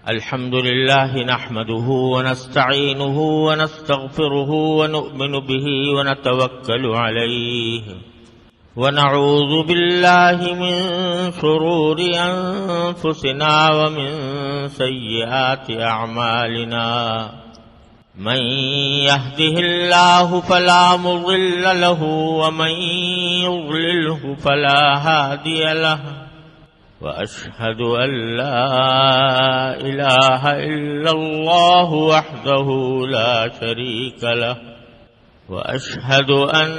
الحمد لله نحمده ونستعينه ونستغفره ونؤمن به ونتوكل عليه ونعوذ بالله من شرور أنفسنا ومن سيئات أعمالنا من يهده الله فلا مضل له ومن يضلله فلا هادي له وأشهد أن لا إله إلا الله وحده لا شريك له وأشهد أن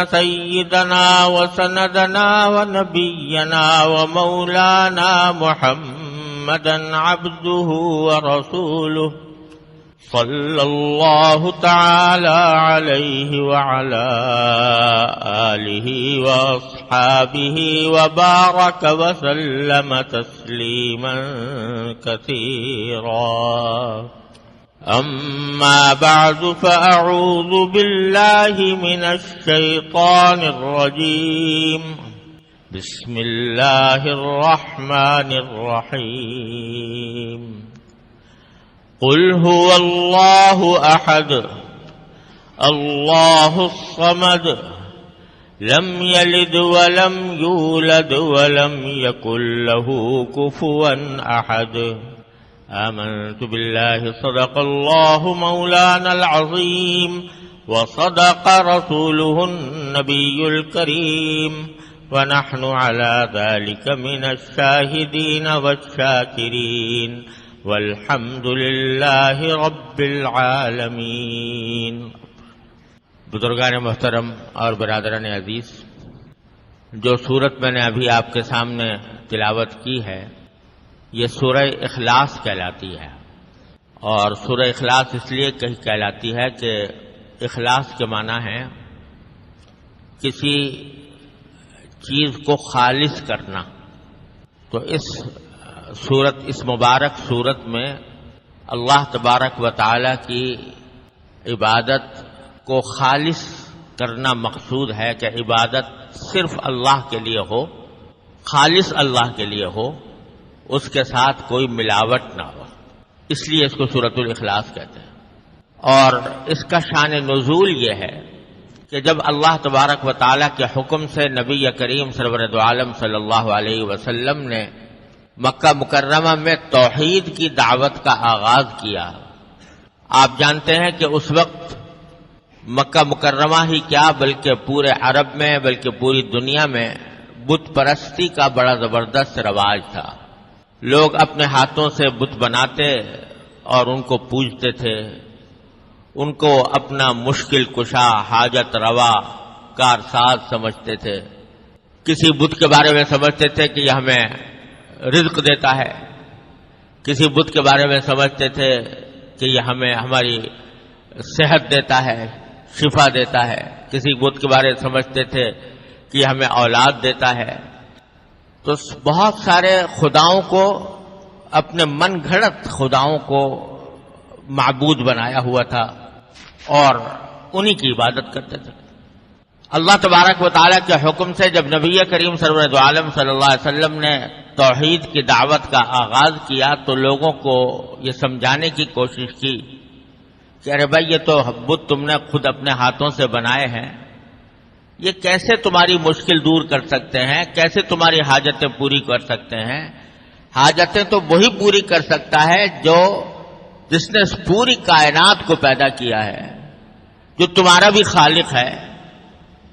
سيدنا وسندنا ونبينا ومولانا محمدا عبده ورسوله صلى الله تعالى عليه وعلى آله وأصحابه وبارك وسلم تسليما كثيرا أما بعد فأعوذ بالله من الشيطان الرجيم بسم الله الرحمن الرحيم قل هو الله أحد الله الصمد لم يلد ولم يولد ولم يكن له كفوا أحد آمنت بالله صدق الله مولانا العظيم وصدق رسوله النبي الكريم ونحن على ذلك من الشاهدين والشاكرين والحمد للہ رب العالمین۔ بزرگان محترم اور برادران عزیز، جو صورت میں نے ابھی آپ کے سامنے تلاوت کی ہے یہ سورہ اخلاص کہلاتی ہے، اور سورہ اخلاص اس لیے کہلاتی ہے کہ اخلاص کے معنی ہے کسی چیز کو خالص کرنا۔ تو اس مبارک صورت میں اللہ تبارک و تعالی کی عبادت کو خالص کرنا مقصود ہے، کہ عبادت صرف اللہ کے لیے ہو، خالص اللہ کے لیے ہو، اس کے ساتھ کوئی ملاوٹ نہ ہو، اس لیے اس کو سورۃ الاخلاص کہتے ہیں۔ اور اس کا شان نزول یہ ہے کہ جب اللہ تبارک و تعالی کے حکم سے نبی کریم سرور دو عالم صلی اللہ علیہ وسلم نے مکہ مکرمہ میں توحید کی دعوت کا آغاز کیا۔ آپ جانتے ہیں کہ اس وقت مکہ مکرمہ ہی کیا بلکہ پورے عرب میں بلکہ پوری دنیا میں بت پرستی کا بڑا زبردست رواج تھا۔ لوگ اپنے ہاتھوں سے بت بناتے اور ان کو پوجتے تھے، ان کو اپنا مشکل کشا، حاجت روا، کارساز سمجھتے تھے۔ کسی بت کے بارے میں سمجھتے تھے کہ یہ ہمیں رزق دیتا ہے، کسی بت کے بارے میں سمجھتے تھے کہ یہ ہمیں ہماری صحت دیتا ہے، شفا دیتا ہے، کسی بت کے بارے میں سمجھتے تھے کہ یہ ہمیں اولاد دیتا ہے۔ تو بہت سارے خداؤں کو، اپنے من گھڑت خداؤں کو معبود بنایا ہوا تھا اور انہی کی عبادت کرتے تھے۔ اللہ تبارک و تعالیٰ کے حکم سے جب نبی کریم سرور دو عالم صلی اللہ علیہ وسلم نے توحید کی دعوت کا آغاز کیا تو لوگوں کو یہ سمجھانے کی کوشش کی کہ ارے بھائی یہ تو بت تم نے خود اپنے ہاتھوں سے بنائے ہیں، یہ کیسے تمہاری مشکل دور کر سکتے ہیں، کیسے تمہاری حاجتیں پوری کر سکتے ہیں؟ حاجتیں تو وہی پوری کر سکتا ہے جس نے اس پوری کائنات کو پیدا کیا ہے، جو تمہارا بھی خالق ہے،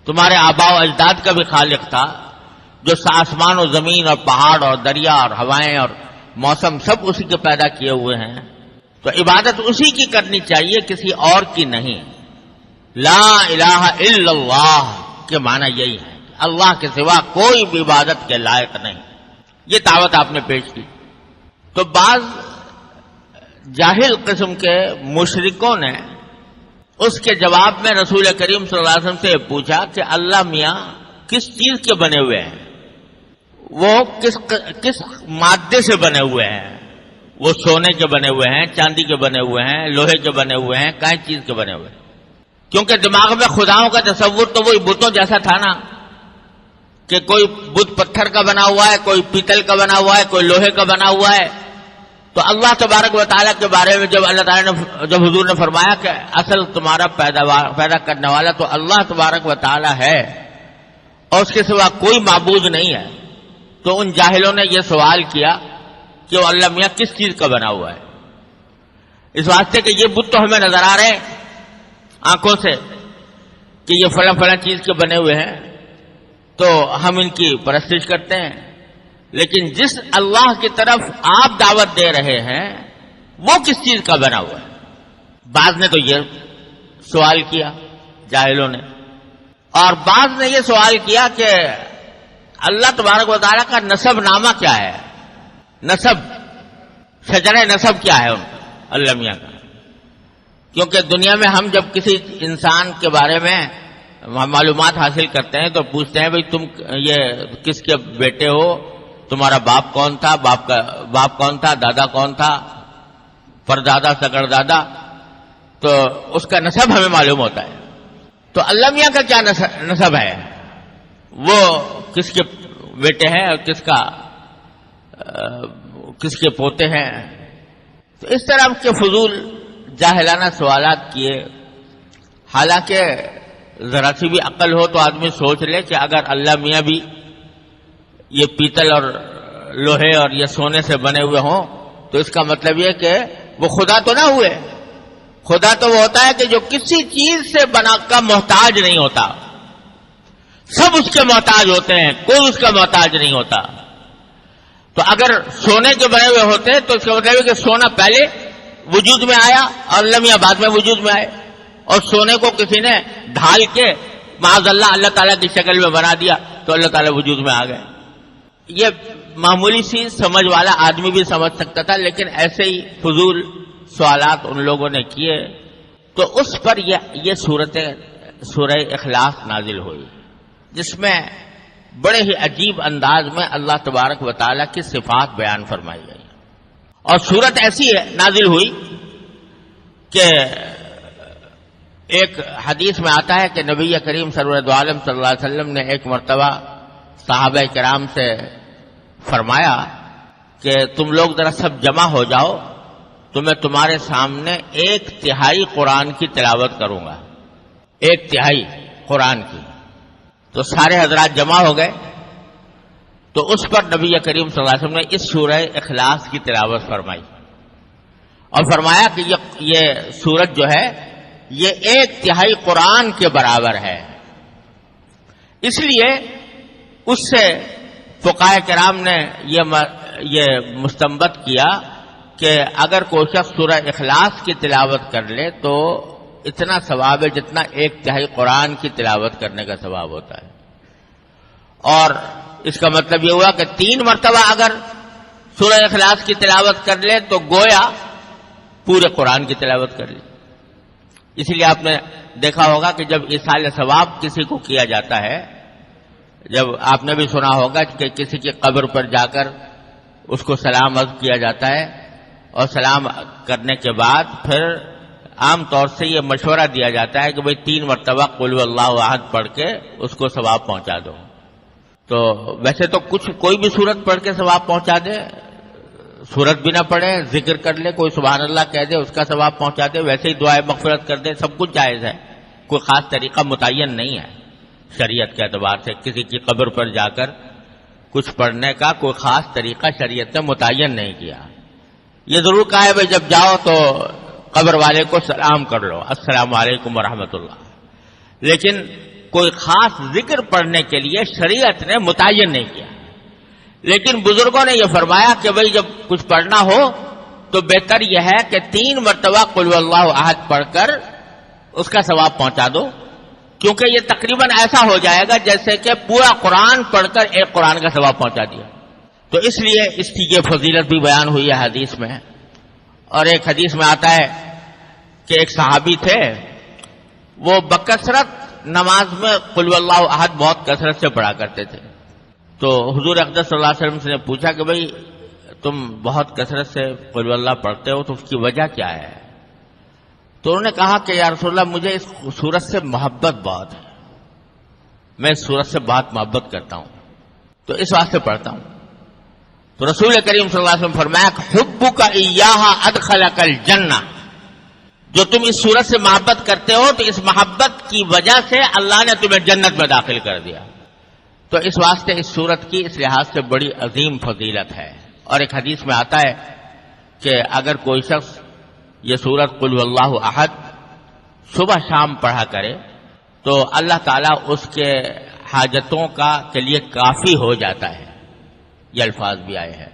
تمہارے آباء و اجداد کا بھی خالق تھا، جو آسمان و زمین اور پہاڑ اور دریا اور ہوائیں اور موسم سب اسی کے پیدا کیے ہوئے ہیں۔ تو عبادت اسی کی کرنی چاہیے، کسی اور کی نہیں۔ لا الہ الا اللہ کے معنی یہی ہے، اللہ کے سوا کوئی بھی عبادت کے لائق نہیں۔ یہ دعوت آپ نے پیش کی تو بعض جاہل قسم کے مشرکوں نے اس کے جواب میں رسول کریم صلی اللہ علیہ وسلم سے پوچھا کہ اللہ میاں کس چیز کے بنے ہوئے ہیں، وہ کس مادے سے بنے ہوئے ہیں؟ وہ سونے کے بنے ہوئے ہیں، چاندی کے بنے ہوئے ہیں، لوہے کے بنے ہوئے ہیں، کہیں چیز کے بنے ہوئے ہیں؟ کیونکہ دماغ میں خداؤں کا تصور تو وہی بتوں جیسا تھا نا، کہ کوئی بت پتھر کا بنا ہوا ہے، کوئی پیتل کا بنا ہوا ہے، کوئی لوہے کا بنا ہوا ہے، تو اللہ تبارک و تعالیٰ کے بارے میں جب اللہ تعالیٰ نے جب حضور نے فرمایا کہ اصل تمہارا پیدا کرنے والا تو اللہ تبارک و تعالیٰ ہے اور اس کے سوا کوئی معبود نہیں ہے، تو ان جاہلوں نے یہ سوال کیا کہ وہ اللہ میاں کس چیز کا بنا ہوا ہے، اس واسطے کہ یہ بت تو ہمیں نظر آ رہے ہیں آنکھوں سے کہ یہ فلاں فلاں چیز کے بنے ہوئے ہیں، تو ہم ان کی پرستش کرتے ہیں، لیکن جس اللہ کی طرف آپ دعوت دے رہے ہیں وہ کس چیز کا بنا ہوا ہے؟ بعض نے تو یہ سوال کیا جاہلوں نے، اور بعض نے یہ سوال کیا کہ اللہ تبارک و تعالیٰ کا نسب نامہ کیا ہے، نسب شجرہ نسب کیا ہے ان کا اللہ میاں کا، کیونکہ دنیا میں ہم جب کسی انسان کے بارے میں معلومات حاصل کرتے ہیں تو پوچھتے ہیں بھئی تم یہ کس کے بیٹے ہو، تمہارا باپ کون تھا، باپ کون تھا، دادا کون تھا، پردادا سگردادا، تو اس کا نسب ہمیں معلوم ہوتا ہے۔ تو اللہ میاں کا کیا نسب ہے، وہ کس کے بیٹے ہیں اور کس کے پوتے ہیں؟ تو اس طرح کے فضول جاہلانہ سوالات کیے، حالانکہ ذرا سی بھی عقل ہو تو آدمی سوچ لے کہ اگر اللہ میاں بھی یہ پیتل اور لوہے اور یہ سونے سے بنے ہوئے ہوں تو اس کا مطلب یہ کہ وہ خدا تو نہ ہوئے۔ خدا تو وہ ہوتا ہے کہ جو کسی چیز سے بنا کا محتاج نہیں ہوتا، سب اس کے محتاج ہوتے ہیں، کوئی اس کا محتاج نہیں ہوتا۔ تو اگر سونے کے بنے ہوئے ہوتے تو اس کا مطلب ہے کہ سونا پہلے وجود میں آیا اور اللہ میاں بعد میں وجود میں آئے، اور سونے کو کسی نے ڈھال کے معاذ اللہ تعالیٰ کی شکل میں بنا دیا تو اللہ تعالیٰ وجود میں آ گئے۔ یہ معمولی سی سمجھ والا آدمی بھی سمجھ سکتا تھا، لیکن ایسے ہی فضول سوالات ان لوگوں نے کیے تو اس پر یہ سورہ اخلاص نازل ہوئی، جس میں بڑے ہی عجیب انداز میں اللہ تبارک و تعالیٰ کی صفات بیان فرمائی گئی، اور سورت ایسی نازل ہوئی کہ ایک حدیث میں آتا ہے کہ نبی کریم سرور عالم صلی اللہ علیہ وسلم نے ایک مرتبہ صحابہ کرام سے فرمایا کہ تم لوگ ذرا سب جمع ہو جاؤ تو میں تمہارے سامنے 1/3 قرآن کی تلاوت کروں گا، 1/3 قرآن کی۔ تو سارے حضرات جمع ہو گئے، تو اس پر نبی کریم صلی اللہ علیہ وسلم نے اس سورہ اخلاص کی تلاوت فرمائی اور فرمایا کہ یہ سورت جو ہے یہ 1/3 قرآن کے برابر ہے۔ اس لیے اس سے فقہاء کرام نے یہ مستنبط کیا کہ اگر کوئی شخص سورہ اخلاص کی تلاوت کر لے تو اتنا ثواب ہے جتنا 1/3 قرآن کی تلاوت کرنے کا ثواب ہوتا ہے، اور اس کا مطلب یہ ہوا کہ 3 مرتبہ اگر سورہ اخلاص کی تلاوت کر لے تو گویا پورے قرآن کی تلاوت کر لی۔ اس لیے آپ نے دیکھا ہوگا کہ جب ایصال ثواب کسی کو کیا جاتا ہے، جب آپ نے بھی سنا ہوگا کہ کسی کی قبر پر جا کر اس کو سلام عرض کیا جاتا ہے، اور سلام کرنے کے بعد پھر عام طور سے یہ مشورہ دیا جاتا ہے کہ بھئی 3 مرتبہ قل اللہ احد پڑھ کے اس کو ثواب پہنچا دو۔ تو ویسے تو کوئی بھی سورت پڑھ کے ثواب پہنچا دے، سورت بھی نہ پڑھے، ذکر کر لے، کوئی سبحان اللہ کہہ دے، اس کا ثواب پہنچا دے، ویسے ہی دعائے مغفرت کر دے، سب کچھ جائز ہے، کوئی خاص طریقہ متعین نہیں ہے شریعت کے اعتبار سے۔ کسی کی قبر پر جا کر کچھ پڑھنے کا کوئی خاص طریقہ شریعت نے متعین نہیں کیا۔ یہ ضرور کہا ہے بھائی جب جاؤ تو قبر والے کو سلام کر لو، السلام علیکم ورحمۃ اللہ، لیکن کوئی خاص ذکر پڑھنے کے لیے شریعت نے متعین نہیں کیا۔ لیکن بزرگوں نے یہ فرمایا کہ بھئی جب کچھ پڑھنا ہو تو بہتر یہ ہے کہ 3 مرتبہ قل اللہ احد پڑھ کر اس کا ثواب پہنچا دو، کیونکہ یہ تقریباً ایسا ہو جائے گا جیسے کہ پورا قرآن پڑھ کر ایک قرآن کا ثواب پہنچا دیا۔ تو اس لیے اس کی یہ فضیلت بھی بیان ہوئی ہے حدیث میں۔ اور ایک حدیث میں آتا ہے کہ ایک صحابی تھے، وہ بکثرت نماز میں قل اللہ احد بہت کثرت سے پڑھا کرتے تھے۔ تو حضور اقدس صلی اللہ علیہ وسلم سے نے پوچھا کہ بھئی تم بہت کثرت سے قل اللہ پڑھتے ہو تو اس کی وجہ کیا ہے؟ تو انہوں نے کہا کہ یا رسول اللہ مجھے اس سورت سے محبت بہت ہے، میں اس سورت سے بہت محبت کرتا ہوں تو اس واسطے پڑھتا ہوں۔ تو رسول کریم صلی اللہ علیہ وسلم فرمایا کہ حبک ایہا ادخلک الجنہ، جو تم اس سورت سے محبت کرتے ہو تو اس محبت کی وجہ سے اللہ نے تمہیں جنت میں داخل کر دیا. تو اس واسطے اس سورت کی اس لحاظ سے بڑی عظیم فضیلت ہے. اور ایک حدیث میں آتا ہے کہ اگر کوئی شخص یہ سورت قل واللہ احد صبح شام پڑھا کرے تو اللہ تعالیٰ اس کے حاجتوں کے لیے کافی ہو جاتا ہے. یہ الفاظ بھی آئے ہیں.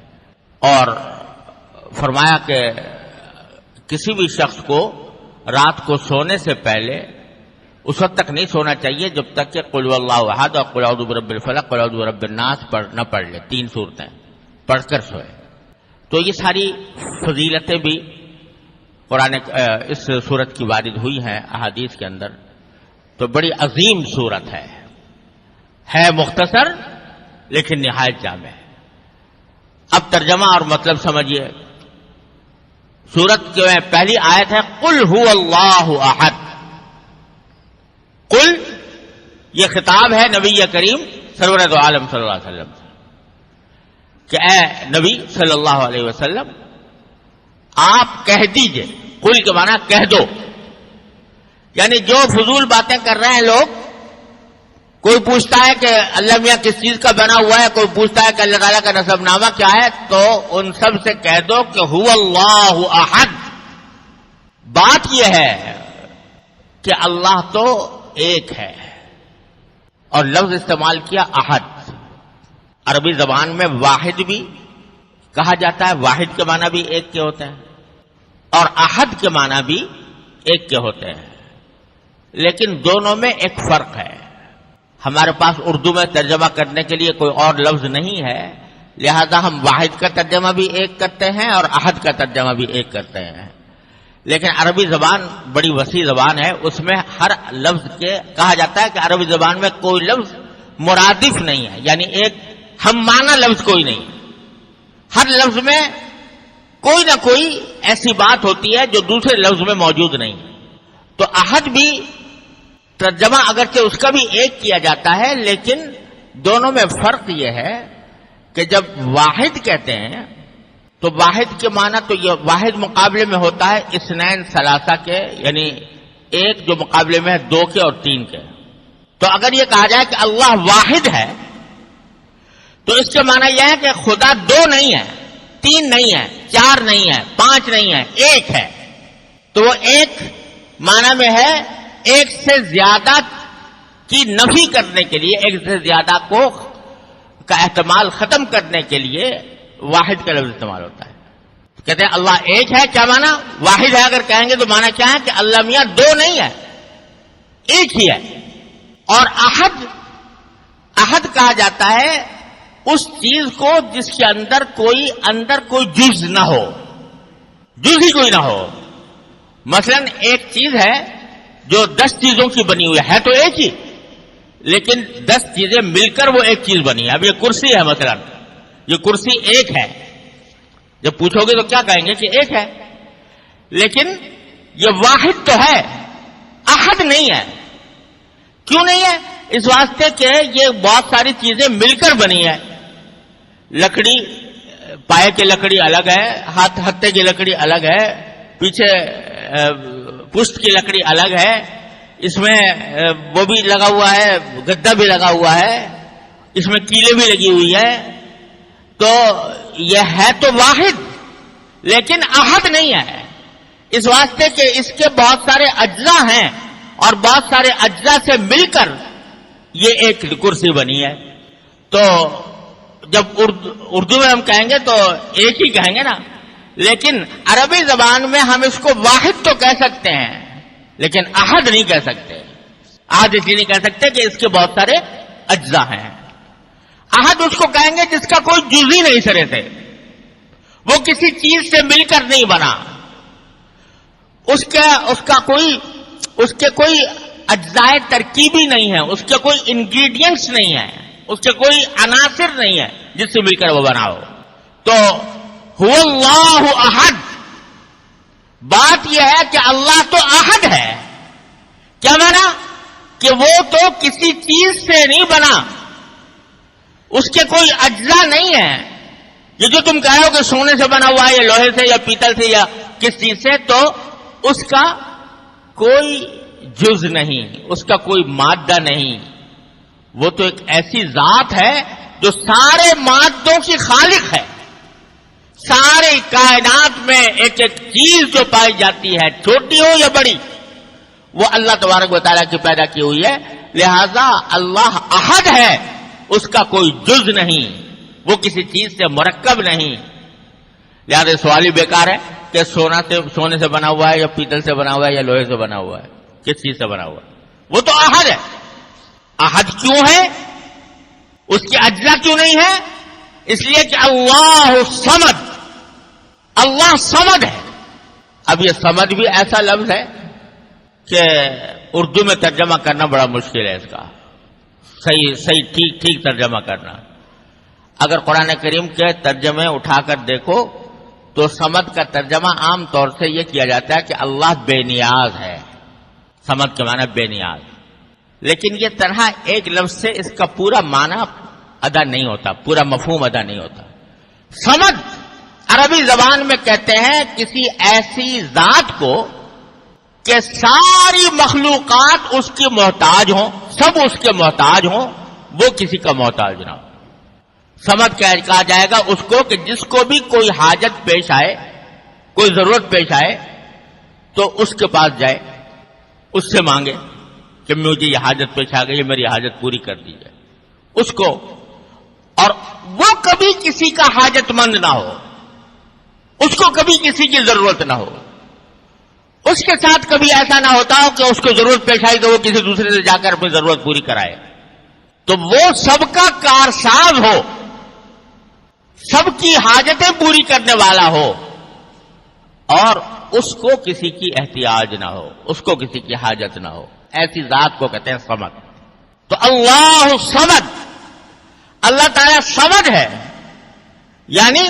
اور فرمایا کہ کسی بھی شخص کو رات کو سونے سے پہلے اس وقت تک نہیں سونا چاہیے جب تک کہ قل واللہ احد اور قل اعوذ برب الفلق قل اعوذ برب الناس نہ پڑھ لے. 3 صورتیں پڑھ کر سوئے. تو یہ ساری فضیلتیں بھی قرآن اس سورت کی وارد ہوئی ہیں احادیث کے اندر. تو بڑی عظیم سورت ہے مختصر لیکن نہایت جامع ہے. اب ترجمہ اور مطلب سمجھیے. سورت کی پہلی آیت ہے قل هو اللہ احد. قل یہ خطاب ہے نبی کریم سرور دو عالم صلی اللہ علیہ وسلم کہ اے نبی صلی اللہ علیہ وسلم آپ کہہ دیجئے. قل کے معنی کہہ دو، یعنی جو فضول باتیں کر رہے ہیں لوگ. کوئی پوچھتا ہے کہ اللہ میاں کس چیز کا بنا ہوا ہے، کوئی پوچھتا ہے کہ اللہ تعالیٰ کا نسب نامہ کیا ہے، تو ان سب سے کہہ دو کہ هو اللہ احد. بات یہ ہے کہ اللہ تو ایک ہے. اور لفظ استعمال کیا احد. عربی زبان میں واحد بھی کہا جاتا ہے. واحد کے معنی بھی ایک کے ہوتے ہیں اور احد کے معنی بھی ایک کے ہوتے ہیں. لیکن دونوں میں ایک فرق ہے. ہمارے پاس اردو میں ترجمہ کرنے کے لیے کوئی اور لفظ نہیں ہے، لہذا ہم واحد کا ترجمہ بھی ایک کرتے ہیں اور احد کا ترجمہ بھی ایک کرتے ہیں. لیکن عربی زبان بڑی وسیع زبان ہے، اس میں ہر لفظ کے کہا جاتا ہے کہ عربی زبان میں کوئی لفظ مرادف نہیں ہے، یعنی ایک ہم معنی لفظ کوئی نہیں. ہر لفظ میں کوئی نہ کوئی ایسی بات ہوتی ہے جو دوسرے لفظ میں موجود نہیں. تو احد بھی ترجمہ اگرچہ اس کا بھی ایک کیا جاتا ہے، لیکن دونوں میں فرق یہ ہے کہ جب واحد کہتے ہیں تو واحد کے معنی تو یہ واحد مقابلے میں ہوتا ہے اثنین ثلاثہ کے، یعنی ایک جو مقابلے میں ہے 2 کے اور 3 کے. تو اگر یہ کہا جائے کہ اللہ واحد ہے تو اس کے معنی یہ ہے کہ خدا 2 نہیں ہے، 3 نہیں ہے، 4 نہیں ہے، 5 نہیں ہے، ایک ہے. تو وہ ایک معنی میں ہے ایک سے زیادہ کی نفی کرنے کے لیے، ایک سے زیادہ کا احتمال ختم کرنے کے لیے واحد کا لفظ استعمال ہوتا ہے. کہتے ہیں اللہ ایک ہے، کیا معنی؟ واحد ہے اگر کہیں گے تو معنی کیا ہے کہ اللہ میاں 2 نہیں ہے، ایک ہی ہے. اور احد کہا جاتا ہے اس چیز کو جس کے اندر کوئی جز نہ ہو، جز ہی کوئی نہ ہو. مثلا ایک چیز ہے جو 10 چیزوں کی بنی ہوئی ہے تو ایک ہی، لیکن 10 چیزیں مل کر وہ ایک چیز بنی ہے. اب یہ کرسی ہے، مثلا یہ کرسی ایک ہے، جب پوچھو گے تو کیا کہیں گے کہ ایک ہے، لیکن یہ واحد تو ہے، احد نہیں ہے. کیوں نہیں ہے؟ اس واسطے کہ یہ بہت ساری چیزیں مل کر بنی ہے. لکڑی، پائے کی لکڑی الگ ہے، ہتھے کی لکڑی الگ ہے، پیچھے پشت کی لکڑی الگ ہے، اس میں وہ بھی لگا ہوا ہے، گدا بھی لگا ہوا ہے، اس میں کیلیں بھی لگی ہوئی ہے. تو یہ ہے تو واحد لیکن احد نہیں ہے، اس واسطے کہ اس کے بہت سارے اجزاء ہیں اور بہت سارے اجزاء سے مل کر یہ ایک کرسی بنی ہے. تو جب اردو میں ہم کہیں گے تو ایک ہی کہیں گے نا، لیکن عربی زبان میں ہم اس کو واحد تو کہہ سکتے ہیں لیکن احد نہیں کہہ سکتے. احد اس لیے نہیں کہہ سکتے کہ اس کے بہت سارے اجزاء ہیں. احد اس کو کہیں گے جس کا کوئی جز ہی نہیں سرے سے، وہ کسی چیز سے مل کر نہیں بنا، اس کے کوئی اجزاء ترکیبی نہیں ہے، اس کے کوئی انگریڈینٹس نہیں ہے، اس کے کوئی عناصر نہیں ہے جس سے مل کر وہ بنا ہو. تو هو اللہ احد، بات یہ ہے کہ اللہ تو احد ہے. کیا مانا؟ کہ وہ تو کسی چیز سے نہیں بنا، اس کے کوئی اجزاء نہیں ہے، یہ جو تم کہہ رہے ہو کہ سونے سے بنا ہوا ہے یا لوہے سے یا پیتل سے یا کس چیز سے، تو اس کا کوئی جز نہیں، اس کا کوئی مادہ نہیں، وہ تو ایک ایسی ذات ہے جو سارے مادوں کی خالق ہے. سارے کائنات میں ایک ایک چیز جو پائی جاتی ہے، چھوٹی ہو یا بڑی، وہ اللہ تبارک و تعالیٰ کی پیدا کی ہوئی ہے. لہذا اللہ احد ہے، اس کا کوئی جز نہیں، وہ کسی چیز سے مرکب نہیں. لہذا سوال ہی بیکار ہے کہ سونے سے بنا ہوا ہے یا پیتل سے بنا ہوا ہے یا لوہے سے بنا ہوا ہے، کس چیز سے بنا ہوا ہے؟ وہ تو احد ہے. احد کیوں ہے؟ اس کی اجزا کیوں نہیں ہے؟ اس لیے کہ اللہ صمد، اللہ صمد ہے. اب یہ صمد بھی ایسا لفظ ہے کہ اردو میں ترجمہ کرنا بڑا مشکل ہے. اس کا صحیح ٹھیک ترجمہ کرنا. اگر قرآن کریم کے ترجمے اٹھا کر دیکھو تو صمد کا ترجمہ عام طور سے یہ کیا جاتا ہے کہ اللہ بے نیاز ہے. صمد کے معنی بے نیاز. لیکن یہ طرح ایک لفظ سے اس کا پورا معنی ادا نہیں ہوتا، پورا مفہوم ادا نہیں ہوتا. صمد عربی زبان میں کہتے ہیں کسی ایسی ذات کو کہ ساری مخلوقات اس کی محتاج ہوں، سب اس کے محتاج ہوں، وہ کسی کا محتاج نہ ہو. صمد کہا جائے گا اس کو کہ جس کو بھی کوئی حاجت پیش آئے، کوئی ضرورت پیش آئے تو اس کے پاس جائے، اس سے مانگے کہ مجھے یہ حاجت پیش آ گئی، میری حاجت پوری کر دیجیے اس کو. اور وہ کبھی کسی کا حاجت مند نہ ہو، اس کو کبھی کسی کی ضرورت نہ ہو. اس کے ساتھ کبھی ایسا نہ ہوتا ہو کہ اس کو ضرورت پیش آئی تو وہ کسی دوسرے سے جا کر اپنی ضرورت پوری کرائے. تو وہ سب کا کارساز ہو، سب کی حاجتیں پوری کرنے والا ہو، اور اس کو کسی کی احتیاج نہ ہو، اس کو کسی کی حاجت نہ ہو. ایسی ذات کو کہتے ہیں صمد. تو اللہ صمد، اللہ تعالیٰ صمد ہے، یعنی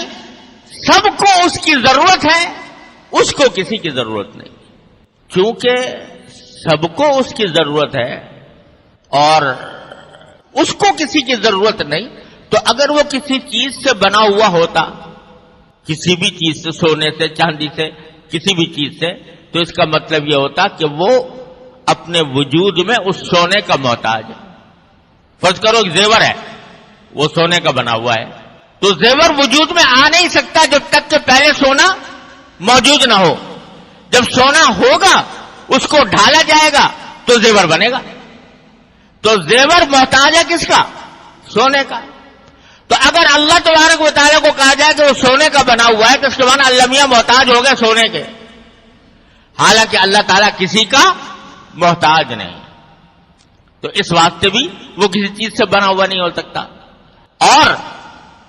سب کو اس کی ضرورت ہے، اس کو کسی کی ضرورت نہیں. چونکہ سب کو اس کی ضرورت ہے اور اس کو کسی کی ضرورت نہیں، تو اگر وہ کسی چیز سے بنا ہوا ہوتا، کسی بھی چیز سے، سونے سے، چاندی سے، کسی بھی چیز سے، تو اس کا مطلب یہ ہوتا کہ وہ اپنے وجود میں اس سونے کا محتاج ہے. فرض کرو ایک زیور ہے، وہ سونے کا بنا ہوا ہے، تو زیور وجود میں آ نہیں سکتا جب تک کہ پہلے سونا موجود نہ ہو. جب سونا ہوگا، اس کو ڈھالا جائے گا تو زیور بنے گا. تو زیور محتاج ہے کس کا؟ سونے کا. تو اگر اللہ تبارک و تعالیٰ کو کہا جائے کہ وہ سونے کا بنا ہوا ہے تو اس کے معنی اللہ میاں محتاج ہو گئے سونے کے، حالانکہ اللہ تعالیٰ کسی کا محتاج نہیں. تو اس واسطے بھی وہ کسی چیز سے بنا ہوا نہیں ہو سکتا. اور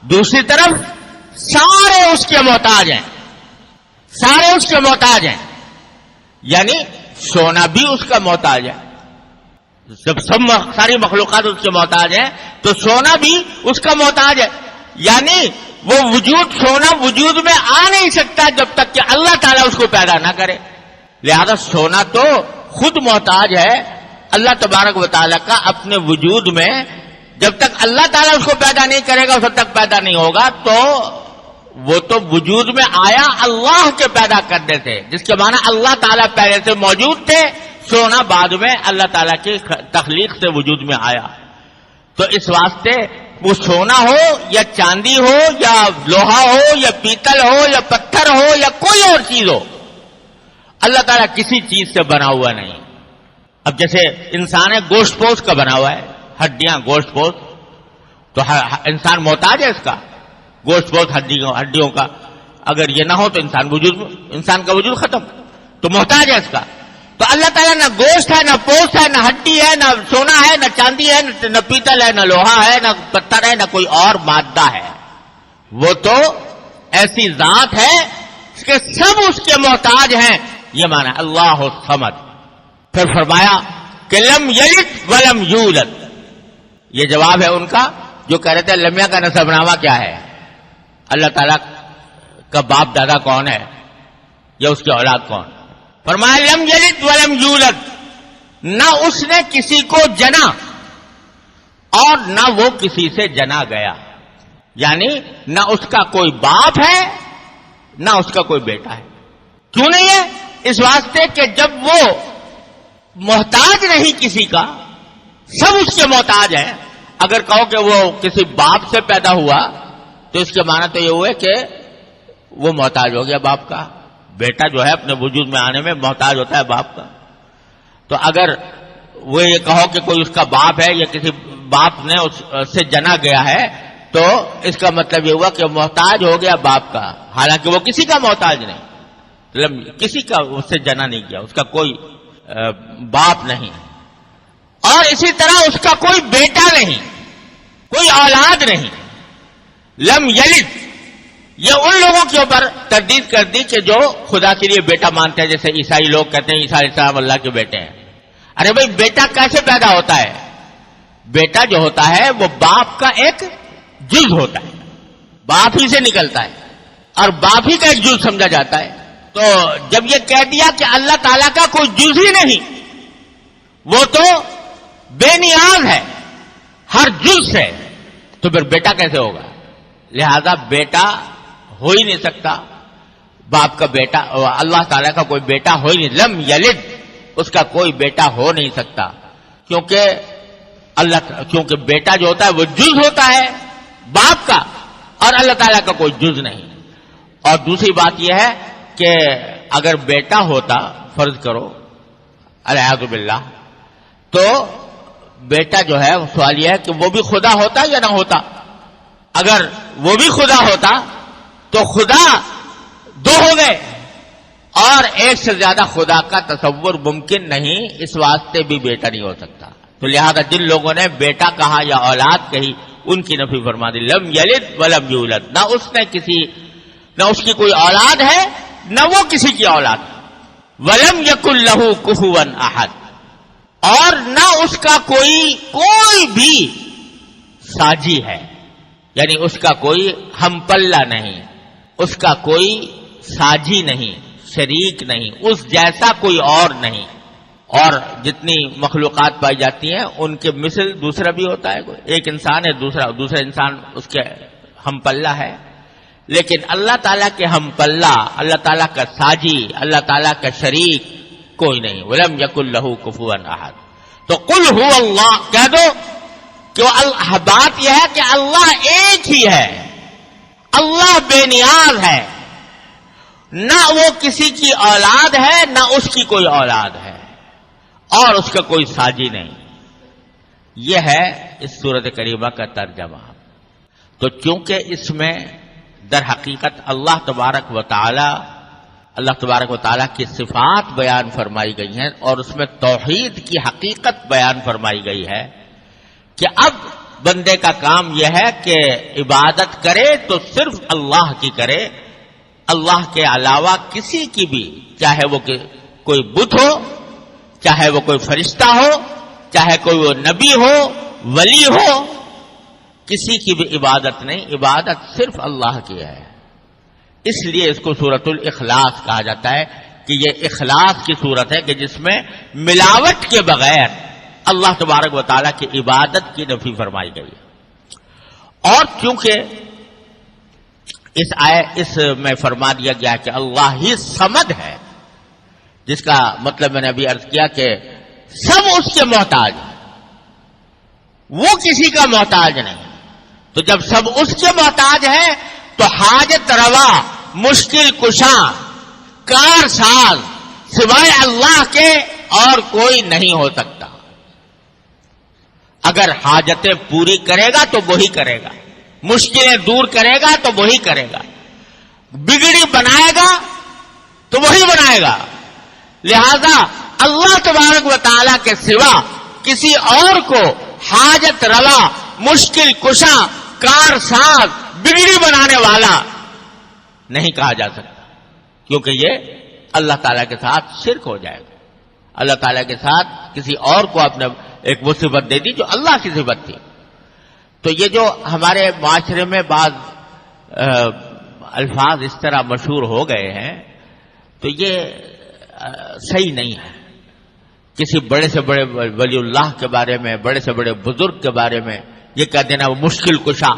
دوسری طرف سارے اس کے محتاج ہیں، سارے اس کے محتاج ہیں، یعنی سونا بھی اس کا محتاج ہے. جب ساری مخلوقات اس کے محتاج ہیں تو سونا بھی اس کا محتاج ہے. یعنی وہ وجود، سونا وجود میں آ نہیں سکتا جب تک کہ اللہ تعالیٰ اس کو پیدا نہ کرے. لہذا سونا تو خود محتاج ہے اللہ تبارک و تعالیٰ کا اپنے وجود میں. جب تک اللہ تعالیٰ اس کو پیدا نہیں کرے گا، اس وقت تک پیدا نہیں ہوگا. تو وہ تو وجود میں آیا اللہ کے پیدا کرنے سے، جس کے معنی اللہ تعالیٰ پہلے سے موجود تھے، سونا بعد میں اللہ تعالیٰ کی تخلیق سے وجود میں آیا. تو اس واسطے وہ سونا ہو یا چاندی ہو یا لوہا ہو یا پیتل ہو یا پتھر ہو یا کوئی اور چیز ہو، اللہ تعالیٰ کسی چیز سے بنا ہوا نہیں. اب جیسے انسان ہے، گوشت پوش کا بنا ہوا ہے، ہڈیاں گوشت پوش، تو انسان محتاج ہے اس کا، گوشت پوش ہڈیوں کا. اگر یہ نہ ہو تو انسان کا وجود ختم، تو محتاج ہے اس کا. تو اللہ تعالیٰ نہ گوشت ہے، نہ پوست ہے، نہ ہڈی ہے، نہ سونا ہے، نہ چاندی ہے، نہ پیتل ہے، نہ لوہا ہے، نہ پتھر ہے، نہ کوئی اور مادہ ہے. وہ تو ایسی ذات ہے کہ سب اس کے محتاج ہیں. یہ معنی اللہ الصمد. پھر فرمایا کہ لم یلد ولم یولد. یہ جواب ہے ان کا جو کہہ رہے تھے لمیہ کا نسب نامہ کیا ہے، اللہ تعالیٰ کا باپ دادا کون ہے یا اس کی اولاد کون. فرمایا لم یلد ولم یولد، نہ اس نے کسی کو جنا اور نہ وہ کسی سے جنا گیا. یعنی نہ اس کا کوئی باپ ہے نہ اس کا کوئی بیٹا ہے. کیوں نہیں ہے؟ اس واسطے کہ جب وہ محتاج نہیں کسی کا، سب اس کے محتاج ہیں. اگر کہو کہ وہ کسی باپ سے پیدا ہوا تو اس کے معنی تو یہ ہوئے کہ وہ محتاج ہو گیا باپ کا. بیٹا جو ہے اپنے وجود میں آنے میں محتاج ہوتا ہے باپ کا. تو اگر وہ یہ کہو کہ کوئی اس کا باپ ہے یا کسی باپ نے اس سے جنا گیا ہے تو اس کا مطلب یہ ہوا کہ محتاج ہو گیا باپ کا، حالانکہ وہ کسی کا محتاج نہیں، کسی کا اس سے جنا نہیں کیا، اس کا کوئی باپ نہیں. اور اسی طرح اس کا کوئی بیٹا نہیں، کوئی اولاد نہیں. لم یلد، یہ ان لوگوں کے اوپر تردید کر دی کہ جو خدا کے لیے بیٹا مانتے ہیں، جیسے عیسائی لوگ کہتے ہیں عیسیٰ علیہ السلام اللہ کے بیٹے ہیں. ارے بھائی بیٹا کیسے پیدا ہوتا ہے؟ بیٹا جو ہوتا ہے وہ باپ کا ایک جز ہوتا ہے، باپ ہی سے نکلتا ہے اور باپ ہی کا ایک جز سمجھا جاتا ہے. تو جب یہ کہہ دیا کہ اللہ تعالیٰ کا کوئی جز ہی نہیں، وہ تو بے نیاز ہے ہر جز سے، تو پھر بیٹا کیسے ہوگا؟ لہذا بیٹا ہو ہی نہیں سکتا باپ کا بیٹا، اللہ تعالیٰ کا کوئی بیٹا ہو ہی نہیں. لم یلد، اس کا کوئی بیٹا ہو نہیں سکتا، کیونکہ بیٹا جو ہوتا ہے وہ جز ہوتا ہے باپ کا، اور اللہ تعالیٰ کا کوئی جز نہیں. اور دوسری بات یہ ہے کہ اگر بیٹا ہوتا، فرض کرو الیاذ باللہ، تو بیٹا جو ہے سوال یہ ہے کہ وہ بھی خدا ہوتا یا نہ ہوتا. اگر وہ بھی خدا ہوتا تو خدا دو ہو گئے، اور ایک سے زیادہ خدا کا تصور ممکن نہیں، اس واسطے بھی بیٹا نہیں ہو سکتا. تو لہذا جن لوگوں نے بیٹا کہا یا اولاد کہی ان کی نفی فرما دی. لم یلد ولم یولد، نہ اس کی کوئی اولاد ہے نہ وہ کسی کی اولاد. ولم یکن لہ کفوا احد، اور نہ اس کا کوئی بھی ساجی ہے، یعنی اس کا کوئی ہم پلہ نہیں، اس کا کوئی ساجی نہیں، شریک نہیں، اس جیسا کوئی اور نہیں. اور جتنی مخلوقات پائی جاتی ہیں ان کے مثل دوسرا بھی ہوتا ہے، ایک انسان ہے دوسرا انسان اس کے ہم پلہ ہے، لیکن اللہ تعالیٰ کے ہم پلہ، اللہ تعالیٰ کا ساجی، اللہ تعالیٰ کا شریک کوئی نہیں. ولم یکن لہ کفوا احد. تو قل هو اللہ، کہہ دو کہ بات یہ ہے کہ اللہ ایک ہی ہے، اللہ بے نیاز ہے، نہ وہ کسی کی اولاد ہے نہ اس کی کوئی اولاد ہے، اور اس کا کوئی ساجی نہیں. یہ ہے اس سورۃ کریمہ کا ترجمہ. تو چونکہ اس میں در حقیقت اللہ تبارک و تعالی کی صفات بیان فرمائی گئی ہیں، اور اس میں توحید کی حقیقت بیان فرمائی گئی ہے کہ اب بندے کا کام یہ ہے کہ عبادت کرے تو صرف اللہ کی کرے، اللہ کے علاوہ کسی کی بھی، چاہے وہ کوئی بت ہو، چاہے وہ کوئی فرشتہ ہو، چاہے کوئی وہ نبی ہو، ولی ہو، کسی کی بھی عبادت نہیں، عبادت صرف اللہ کی ہے. اس لیے اس کو سورۃ الاخلاص کہا جاتا ہے کہ یہ اخلاص کی صورت ہے کہ جس میں ملاوٹ کے بغیر اللہ تبارک و تعالیٰ کی عبادت کی نفی فرمائی گئی. اور کیونکہ اس میں فرما دیا گیا کہ اللہ ہی صمد ہے، جس کا مطلب میں نے ابھی عرض کیا کہ سب اس کے محتاج ہیں، وہ کسی کا محتاج نہیں. تو جب سب اس کے محتاج ہیں تو حاجت روا، مشکل کشاں، کار ساز سوائے اللہ کے اور کوئی نہیں ہو سکتا. اگر حاجتیں پوری کرے گا تو وہی کرے گا، مشکلیں دور کرے گا تو وہی کرے گا، بگڑی بنائے گا تو وہی بنائے گا. لہذا اللہ تبارک و تعالیٰ کے سوا کسی اور کو حاجت روا، مشکل کشاں، کار ساز، بگڑی بنانے والا نہیں کہا جا سکتا، کیونکہ یہ اللہ تعالیٰ کے ساتھ شرک ہو جائے گا. اللہ تعالیٰ کے ساتھ کسی اور کو آپ نے ایک وہ صفت دے دی جو اللہ کی صفت تھی. تو یہ جو ہمارے معاشرے میں بعض الفاظ اس طرح مشہور ہو گئے ہیں تو یہ صحیح نہیں ہے. کسی بڑے سے بڑے ولی اللہ کے بارے میں، بڑے سے بڑے بزرگ کے بارے میں یہ کہہ دینا وہ مشکل کشا،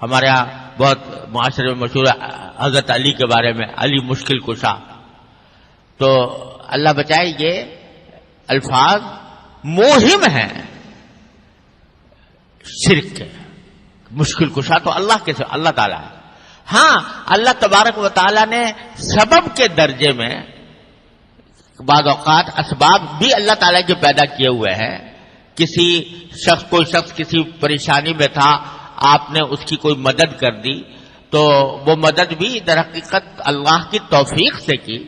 ہمارے یہاں بہت معاشرے میں مشہور ہے حضرت علی کے بارے میں، علی مشکل کشا. تو اللہ بچائے یہ الفاظ موہم ہیں شرک کے. مشکل کشا تو اللہ کے اللہ تعالیٰ ہے. ہاں اللہ تبارک و تعالیٰ نے سبب کے درجے میں بعض اوقات اسباب بھی اللہ تعالیٰ کے پیدا کیے ہوئے ہیں. کوئی شخص کسی پریشانی میں تھا، آپ نے اس کی کوئی مدد کر دی، تو وہ مدد بھی در حقیقت اللہ کی توفیق سے کی.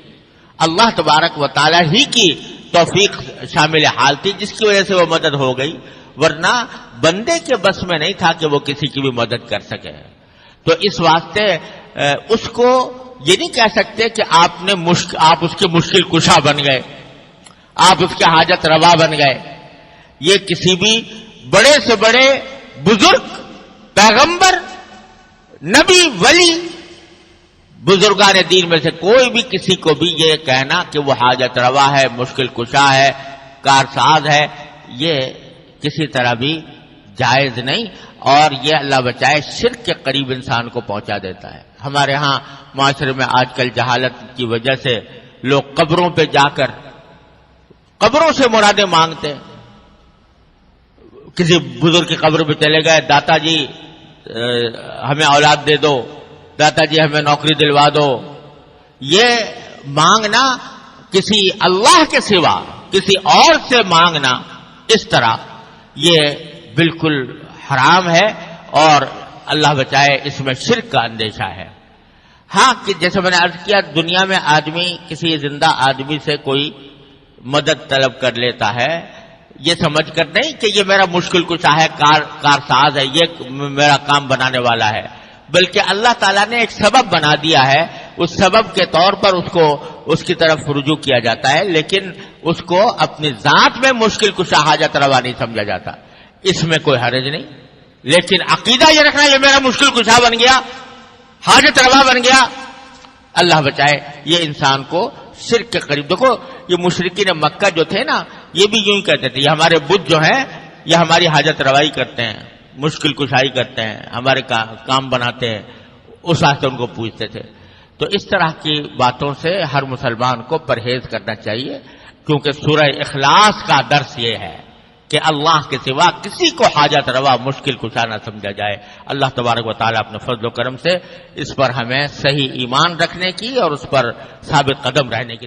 اللہ تبارک و تعالیٰ ہی کی توفیق شامل حال تھی جس کی وجہ سے وہ مدد ہو گئی، ورنہ بندے کے بس میں نہیں تھا کہ وہ کسی کی بھی مدد کر سکے. تو اس واسطے اس کو یہ نہیں کہہ سکتے کہ آپ اس کے مشکل کشا بن گئے، آپ اس کے حاجت روا بن گئے. یہ کسی بھی بڑے سے بڑے بزرگ، پیغمبر، نبی، ولی، بزرگان دین میں سے کوئی بھی کسی کو بھی یہ کہنا کہ وہ حاجت روا ہے، مشکل کشا ہے، کارساز ہے، یہ کسی طرح بھی جائز نہیں. اور یہ اللہ بچائے شرک کے قریب انسان کو پہنچا دیتا ہے. ہمارے ہاں معاشرے میں آج کل جہالت کی وجہ سے لوگ قبروں پہ جا کر قبروں سے مرادیں مانگتے ہیں. کسی بزرگ کی قبر پہ چلے گئے، داتا جی ہمیں اولاد دے دو، داتا جی ہمیں نوکری دلوا دو. یہ مانگنا کسی اللہ کے سوا کسی اور سے مانگنا اس طرح یہ بالکل حرام ہے اور اللہ بچائے اس میں شرک کا اندیشہ ہے. ہاں کہ جیسے میں نے عرض کیا، دنیا میں آدمی کسی زندہ آدمی سے کوئی مدد طلب کر لیتا ہے یہ سمجھ کر نہیں کہ یہ میرا مشکل کشا ہے، کارساز ہے، یہ میرا کام بنانے والا ہے، بلکہ اللہ تعالیٰ نے ایک سبب بنا دیا ہے. اس سبب کے طور پر اس کی طرف رجوع کیا جاتا ہے، لیکن اس کو اپنی ذات میں مشکل کشا حاجت روا نہیں سمجھا جاتا. اس میں کوئی حرج نہیں. لیکن عقیدہ یہ رکھنا یہ میرا مشکل کشا بن گیا، حاجت روا بن گیا، اللہ بچائے یہ انسان کو شرک کے قریب. دیکھو یہ مشرکین مکہ جو تھے نا، یہ بھی یوں ہی کہتے تھے یہ ہمارے بت جو ہیں یہ ہماری حاجت روائی کرتے ہیں، مشکل کشائی کرتے ہیں، ہمارے کام بناتے ہیں. اس واسطے ان کو پوچھتے تھے. تو اس طرح کی باتوں سے ہر مسلمان کو پرہیز کرنا چاہیے، کیونکہ سورہ اخلاص کا درس یہ ہے کہ اللہ کے سوا کسی کو حاجت روا مشکل کشا نہ سمجھا جائے. اللہ تبارک و تعالیٰ اپنے فضل و کرم سے اس پر ہمیں صحیح ایمان رکھنے کی اور اس پر ثابت قدم رہنے کی